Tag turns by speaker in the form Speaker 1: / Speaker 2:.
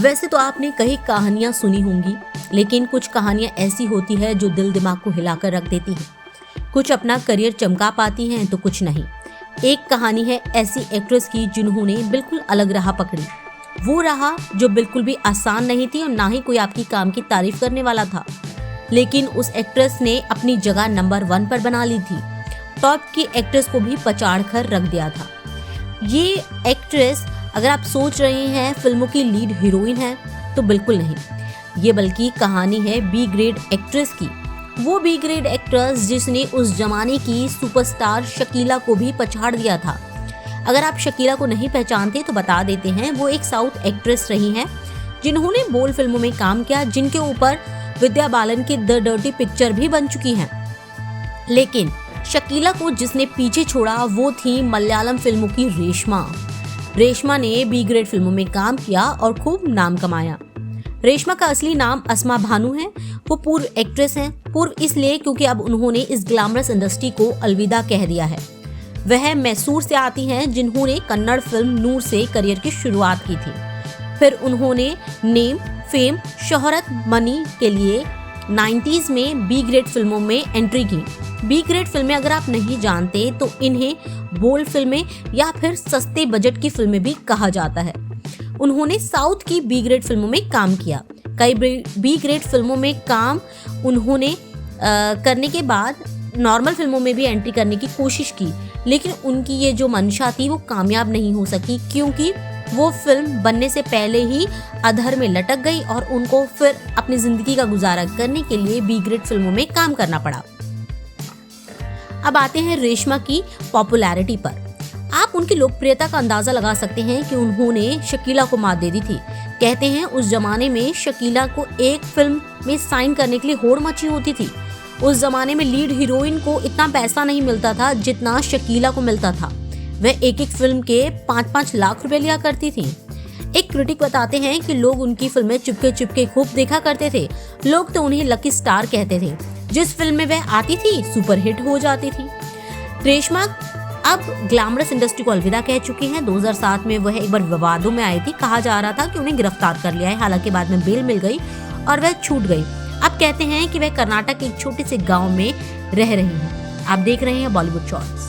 Speaker 1: वैसे तो आपने कई कहानियां सुनी होंगी, लेकिन कुछ कहानियां ऐसी होती है जो दिल दिमाग को हिलाकर रख देती हैं। कुछ अपना करियर चमका पाती हैं तो कुछ नहीं। एक कहानी है ऐसी एक्ट्रेस की जिन्होंने बिल्कुल अलग राह पकड़ी। वो राह जो बिल्कुल भी आसान नहीं थी और ना ही कोई आपकी काम की तारीफ करने वाला था, लेकिन उस एक्ट्रेस ने अपनी जगह नंबर 1 पर बना ली थी। टॉप की एक्ट्रेस को भी पछाड़ कर रख दिया था। ये एक्ट्रेस, अगर आप सोच रहे हैं फिल्मों की लीड हीरोइन है, तो बिल्कुल नहीं। ये बल्कि कहानी है बी ग्रेड एक्ट्रेस की। वो बी ग्रेड एक्ट्रेस जिसने उस जमाने की सुपरस्टार शकीला को भी पछाड़ दिया था। अगर आप शकीला को नहीं पहचानते तो बता देते हैं, वो एक साउथ एक्ट्रेस रही हैं जिन्होंने बोल्ड फिल्मों में काम किया, जिनके ऊपर विद्या बालन की द डर्टी पिक्चर भी बन चुकी हैं। लेकिन शकीला को जिसने पीछे छोड़ा वो थी मलयालम फिल्मों की रेशमा। रेशमा ने बी ग्रेड फिल्मों में काम किया और खूब नाम कमाया। रेशमा का असली नाम अस्मा भानु है। वो पूर्व एक्ट्रेस हैं। पूर्व इसलिए क्योंकि अब उन्होंने इस ग्लैमरस इंडस्ट्री को अलविदा कह दिया है। वह मैसूर से आती हैं, जिन्होंने कन्नड़ फिल्म नूर से करियर की शुरुआत की थी। फिर उन्होंने नेम, फेम, शोहरत, मनी के लिए 90s में बी ग्रेड फिल्मों में एंट्री की। बी ग्रेड फिल्में अगर आप नहीं जानते तो इन्हें बोल्ड फिल्में या फिर सस्ते बजट की फिल्में भी कहा जाता है। उन्होंने साउथ की बी ग्रेड फिल्मों में काम किया। कई बी ग्रेड फिल्मों में काम उन्होंने करने के बाद नॉर्मल फिल्मों में भी एंट्री करने की कोशिश की, लेकिन उनकी ये जो मंशा थी वो कामयाब नहीं हो सकी, क्योंकि वो फिल्म बनने से पहले ही अधर में लटक गई और उनको फिर अपनी जिंदगी का गुजारा करने के लिए बी ग्रेड फिल्मों में काम करना पड़ा। अब आते हैं रेशमा की पॉपुलैरिटी पर। आप उनकी लोकप्रियता का अंदाजा लगा सकते हैं कि उन्होंने शकीला को मात दे दी थी। कहते हैं उस जमाने में शकीला को एक फिल्म में साइन करने के लिए होड़ मची होती थी। उस जमाने में लीड हीरोइन को इतना पैसा नहीं मिलता था जितना शकीला को मिलता था। वह एक फिल्म के 5-5 लाख रुपए लिया करती थी। एक क्रिटिक बताते हैं कि लोग उनकी फिल्में चुपके चुपके खूब देखा करते थे। लोग तो उन्हें लकी स्टार कहते थे। जिस फिल्म में वह आती थी सुपरहिट हो जाती थी। रेशमा अब ग्लैमरस इंडस्ट्री को अलविदा कह चुकी हैं। 2007 में वह एक बार विवादों में आई थी। कहा जा रहा था कि उन्हें गिरफ्तार कर लिया है, हालांकि बाद में बेल मिल गई और वह छूट गई। अब कहते हैं कि वह कर्नाटक के एक छोटे से गांव में रह रही हैं। आप देख रहे हैं बॉलीवुड शॉर्ट्स।